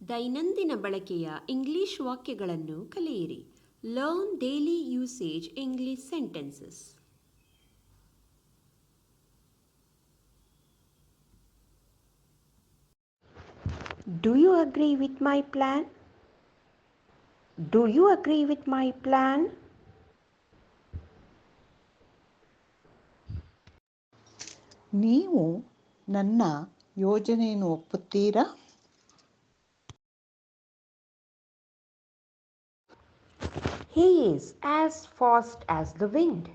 ದೈನಂದಿನ ಬಳಕೆಯ ಇಂಗ್ಲಿಷ್ ವಾಕ್ಯಗಳನ್ನು ಕಲಿಯಿರಿ. Learn daily usage English sentences. Do you agree with my plan? Do you agree with my plan? ನೀವು ನನ್ನ ಯೋಜನೆಯನ್ನು ಒಪ್ಪುತ್ತೀರಾ? He is as fast as the wind.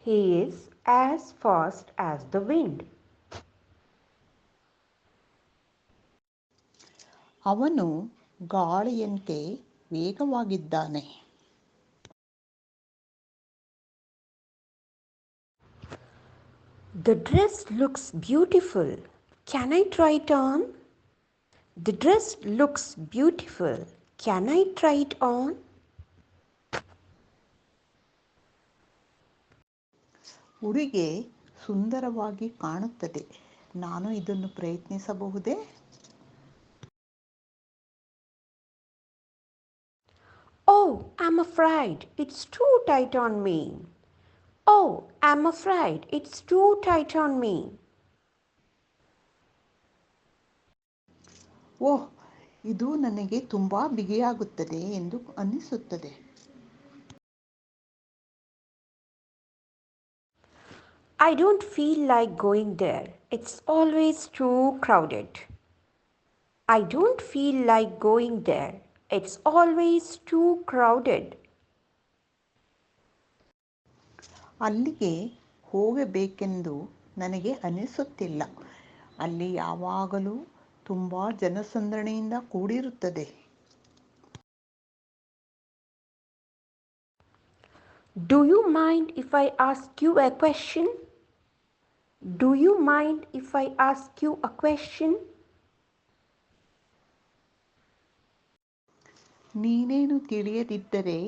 He is as fast as the wind. ಅವನು ಗಾಳಿಯಂತೆ ವೇಗವಾಗಿದ್ದಾನೆ. The dress looks beautiful. Can I try it on? The dress looks beautiful. Can I try it on? ಉಡುಗೆ ಸುಂದರವಾಗಿ ಕಾಣುತ್ತದೆ. ನಾನು ಇದನ್ನು ಪ್ರಯತ್ನಿಸಬಹುದೇ? Oh, I'm afraid it's too tight on me. Oh, I'm afraid it's too tight on me. ಓಹ್, ಇದು ನನಗೆ ತುಂಬಾ ಬಿಗಿಯಾಗುತ್ತದೆ ಎಂದು ಅನಿಸುತ್ತದೆ. I don't feel like going there. It's always too crowded. I don't feel like going there. It's always too crowded. ಅಲ್ಲಿಗೆ ಹೋಗಬೇಕೆಂದು ನನಗೆ ಅನಿಸುತ್ತಿಲ್ಲ. ಅಲ್ಲಿ ಯಾವಾಗಲೂ ತುಂಬಾ ಜನಸಂದಣಿಯಿಂದ ಕೂಡಿರುತ್ತದೆ. Do you mind if I ask you a question? Do you mind if I ask you a question? ನೀನೇನು ತಿಳಿಯದಿದ್ದರೆ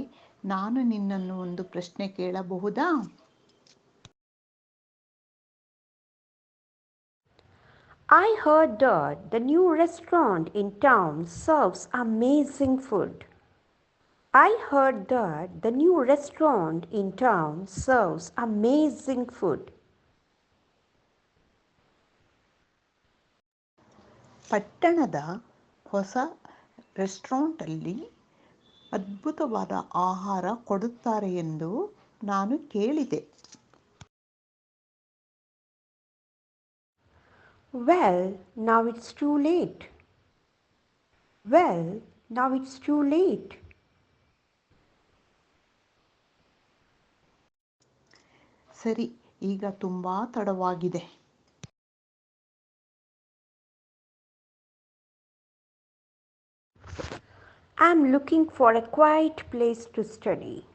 ನಾನು ನಿನ್ನನ್ನು ಒಂದು ಪ್ರಶ್ನೆ ಕೇಳಬಹುದಾ? I heard that the new restaurant in town serves amazing food. I heard that the new restaurant in town serves amazing food. ಪಟ್ಟಣದ ಹೊಸ ರೆಸ್ಟೋರೆಂಟಲ್ಲಿ ಅದ್ಭುತವಾದ ಆಹಾರ ಕೊಡುತ್ತಾರೆ ಎಂದು ನಾನು ಕೇಳಿದೆ. Well, now it's too late. Well, now it's too late. ಸರಿ, ಈಗ ತುಂಬಾ ತಡವಾಗಿದೆ. I'm looking for a quiet place to study.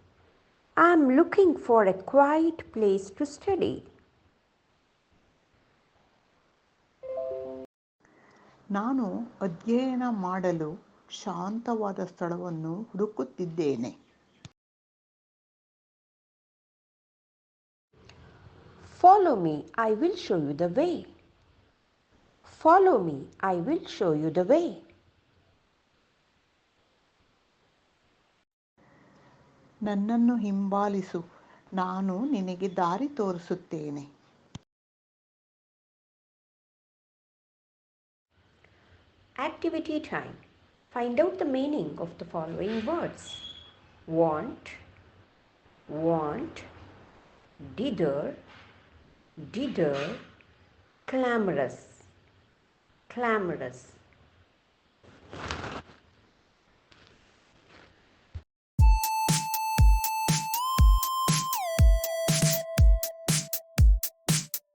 I'm looking for a quiet place to study. ನಾನು ಅಧ್ಯಯನ ಮಾಡಲು ಶಾಂತವಾದ ಸ್ಥಳವನ್ನು ಹುಡುಕುತ್ತಿದ್ದೇನೆ. Follow me, I will show you the way. Follow me, I will show you the way. ನನ್ನನ್ನು ಹಿಂಬಾಲಿಸು, ನಾನು ನಿನಗೆ ದಾರಿ ತೋರಿಸುತ್ತೇನೆ. Activity time. Find out the meaning of the following words. Want, want, dither, clamorous, clamorous.